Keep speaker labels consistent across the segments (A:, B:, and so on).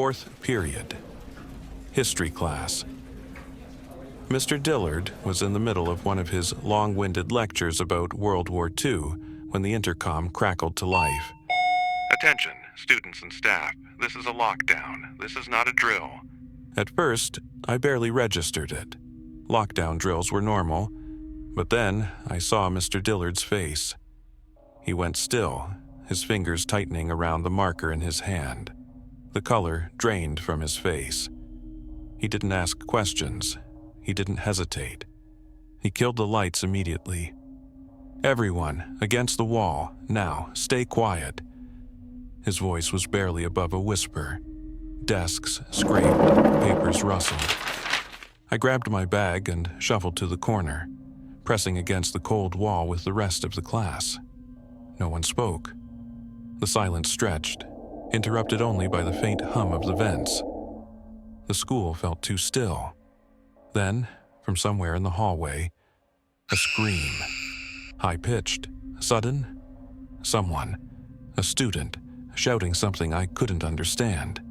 A: Fourth period. History class. Mr. Dillard was in the middle of one of his long-winded lectures about World War II when the intercom crackled to life.
B: Attention, students and staff. This is a lockdown. This is not a drill.
A: At first, I barely registered it. Lockdown drills were normal, but then I saw Mr. Dillard's face. He went still, his fingers tightening around the marker in his hand. The color drained from his face. He didn't ask questions. He didn't hesitate. He killed the lights immediately. "Everyone, against the wall. Now, stay quiet." His voice was barely above a whisper. Desks scraped, papers rustled. I grabbed my bag and shuffled to the corner, pressing against the cold wall with the rest of the class. No one spoke. The silence stretched, interrupted only by the faint hum of the vents. The school felt too still. Then, from somewhere in the hallway, a scream. High-pitched, sudden. Someone, a student, shouting something I couldn't understand.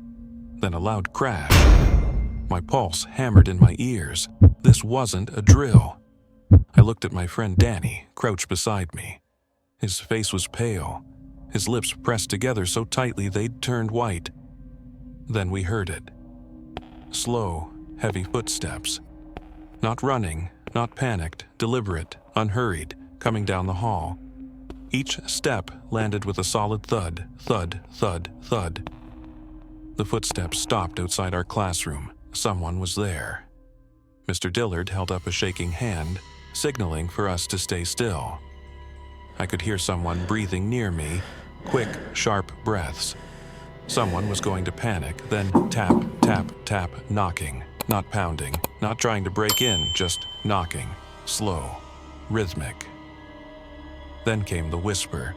A: Then a loud crash. My pulse hammered in my ears. This wasn't a drill. I looked at my friend Danny, crouched beside me. His face was pale, his lips pressed together so tightly they'd turned white. Then we heard it. Slow, heavy footsteps. Not running, not panicked, deliberate, unhurried, coming down the hall. Each step landed with a solid thud, thud, thud, thud. The footsteps stopped outside our classroom. Someone was there. Mr. Dillard held up a shaking hand, signaling for us to stay still. I could hear someone breathing near me, quick, sharp breaths. Someone was going to panic, then tap, tap, tap, knocking. Not pounding, not trying to break in, just knocking. Slow, rhythmic. Then came the whisper.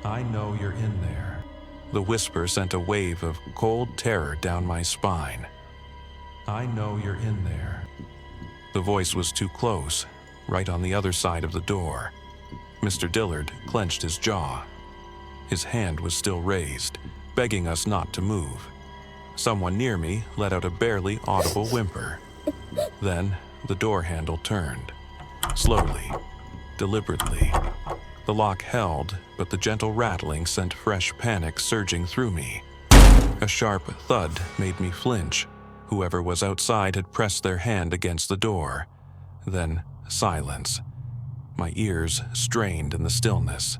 A: "I know you're in there." The whisper sent a wave of cold terror down my spine. "I know you're in there." The voice was too close, right on the other side of the door. Mr. Dillard clenched his jaw. His hand was still raised, begging us not to move. Someone near me let out a barely audible whimper. Then the door handle turned. Slowly, deliberately. The lock held, but the gentle rattling sent fresh panic surging through me. A sharp thud made me flinch. Whoever was outside had pressed their hand against the door. Then silence. My ears strained in the stillness.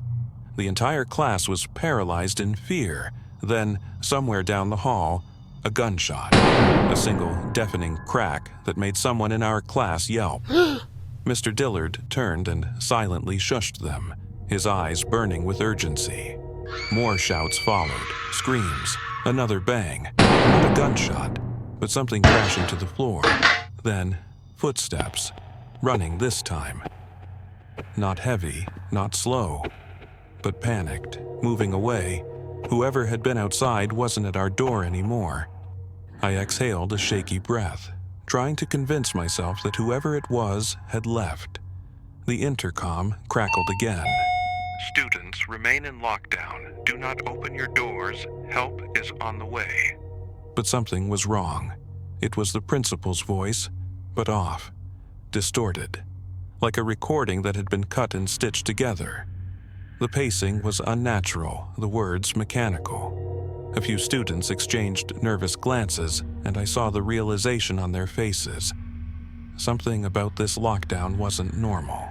A: The entire class was paralyzed in fear. Then, somewhere down the hall, a gunshot. A single deafening crack that made someone in our class yelp. Mr. Dillard turned and silently shushed them, his eyes burning with urgency. More shouts followed, screams, another bang. Not a gunshot, but something crashing to the floor. Then, footsteps, running this time. Not heavy, not slow, but panicked, moving away. Whoever had been outside wasn't at our door anymore. I exhaled a shaky breath, trying to convince myself that whoever it was had left. The intercom crackled again.
B: "Students, remain in lockdown. Do not open your doors. Help is on the way."
A: But something was wrong. It was the principal's voice, but off, distorted, like a recording that had been cut and stitched together. The pacing was unnatural, the words mechanical. A few students exchanged nervous glances, and I saw the realization on their faces. Something about this lockdown wasn't normal.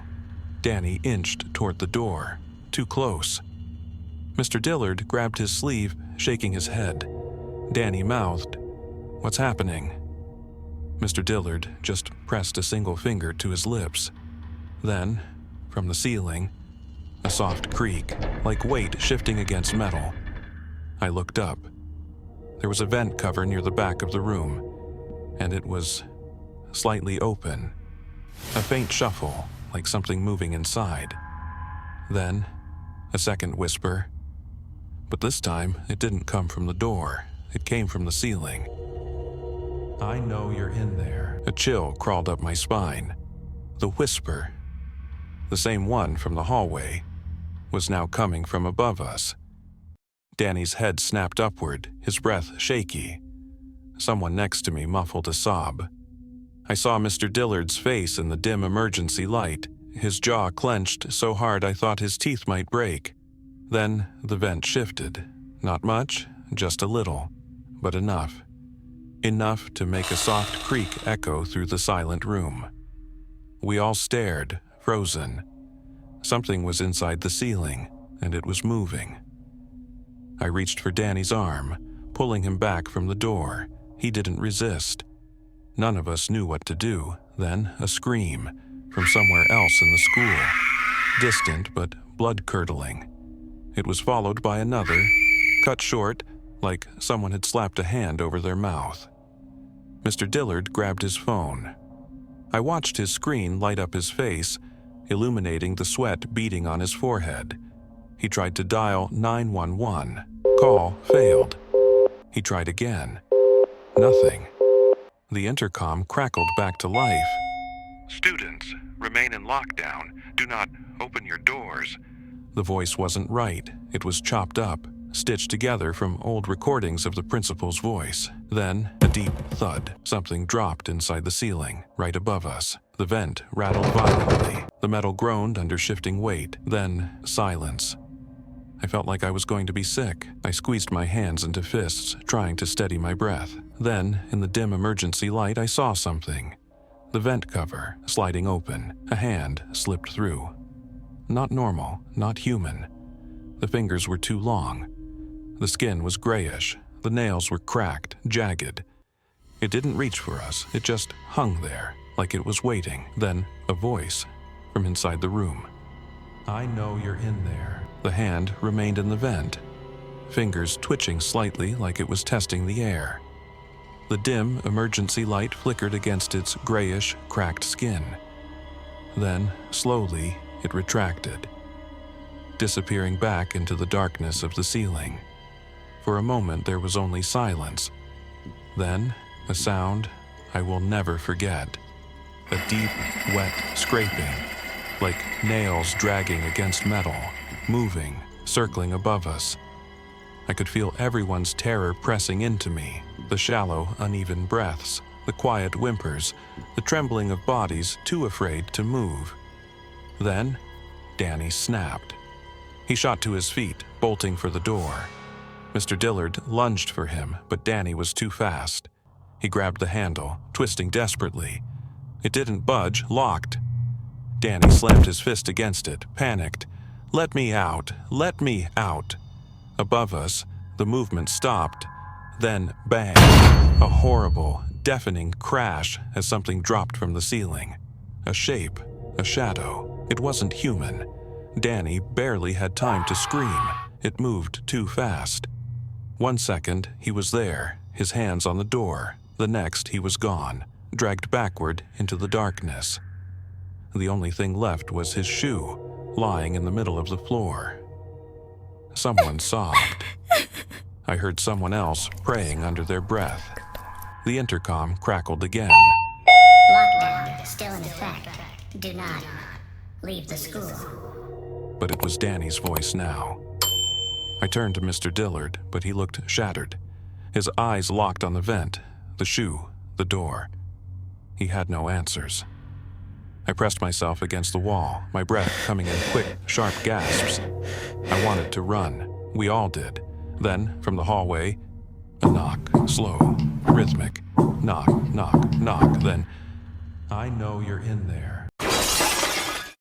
A: Danny inched toward the door, too close. Mr. Dillard grabbed his sleeve, shaking his head. Danny mouthed, "What's happening?" Mr. Dillard just pressed a single finger to his lips. Then, from the ceiling, a soft creak, like weight shifting against metal. I looked up. There was a vent cover near the back of the room, and it was slightly open. A faint shuffle, like something moving inside. Then, a second whisper. But this time, it didn't come from the door. It came from the ceiling. "I know you're in there." A chill crawled up my spine. The whisper, the same one from the hallway, was now coming from above us. Danny's head snapped upward, his breath shaky. Someone next to me muffled a sob. I saw Mr. Dillard's face in the dim emergency light, his jaw clenched so hard I thought his teeth might break. Then the vent shifted. Not much, just a little, but enough. Enough to make a soft creak echo through the silent room. We all stared, frozen. Something was inside the ceiling, and it was moving. I reached for Danny's arm, pulling him back from the door. He didn't resist. None of us knew what to do. Then a scream from somewhere else in the school, distant but blood-curdling. It was followed by another, cut short, like someone had slapped a hand over their mouth. Mr. Dillard grabbed his phone. I watched his screen light up his face, illuminating the sweat beading on his forehead. He tried to dial 911. Call failed. He tried again. Nothing. The intercom crackled back to life.
B: Students, remain in lockdown. Do not open your doors.
A: The voice wasn't right. It was chopped up, stitched together from old recordings of the principal's voice. Then, a deep thud. Something dropped inside the ceiling, right above us. The vent rattled violently. The metal groaned under shifting weight. Then, silence. I felt like I was going to be sick. I squeezed my hands into fists, trying to steady my breath. Then, in the dim emergency light, I saw something. The vent cover, sliding open. A hand slipped through. Not normal, not human. The fingers were too long. The skin was grayish. The nails were cracked, jagged. It didn't reach for us. It just hung there, like it was waiting. Then, a voice from inside the room. I know you're in there. The hand remained in the vent, fingers twitching slightly like it was testing the air. The dim emergency light flickered against its grayish, cracked skin. Then, slowly, it retracted, disappearing back into the darkness of the ceiling. For a moment, there was only silence. Then, a sound I will never forget. A deep, wet scraping, like nails dragging against metal, moving, circling above us. I could feel everyone's terror pressing into me, the shallow, uneven breaths, the quiet whimpers, the trembling of bodies too afraid to move. Then, Danny snapped. He shot to his feet, bolting for the door. Mr. Dillard lunged for him, but Danny was too fast. He grabbed the handle, twisting desperately. It didn't budge, locked. Danny slammed his fist against it, panicked. Let me out! Let me out! Above us, the movement stopped. Then, bang! A horrible, deafening crash as something dropped from the ceiling. A shape, a shadow. It wasn't human. Danny barely had time to scream. It moved too fast. 1 second, he was there, his hands on the door. The next, he was gone, dragged backward into the darkness. The only thing left was his shoe, lying in the middle of the floor. Someone sobbed. I heard someone else praying under their breath. The intercom crackled again.
C: Lockdown still in effect. Do not leave the school.
A: But it was Danny's voice now. I turned to Mr. Dillard, but he looked shattered. His eyes locked on the vent, the shoe, the door. He had no answers. I pressed myself against the wall, my breath coming in quick, sharp gasps. I wanted to run. We all did. Then, from the hallway, a knock, slow, rhythmic. Knock, knock, knock. Then, I know you're in there.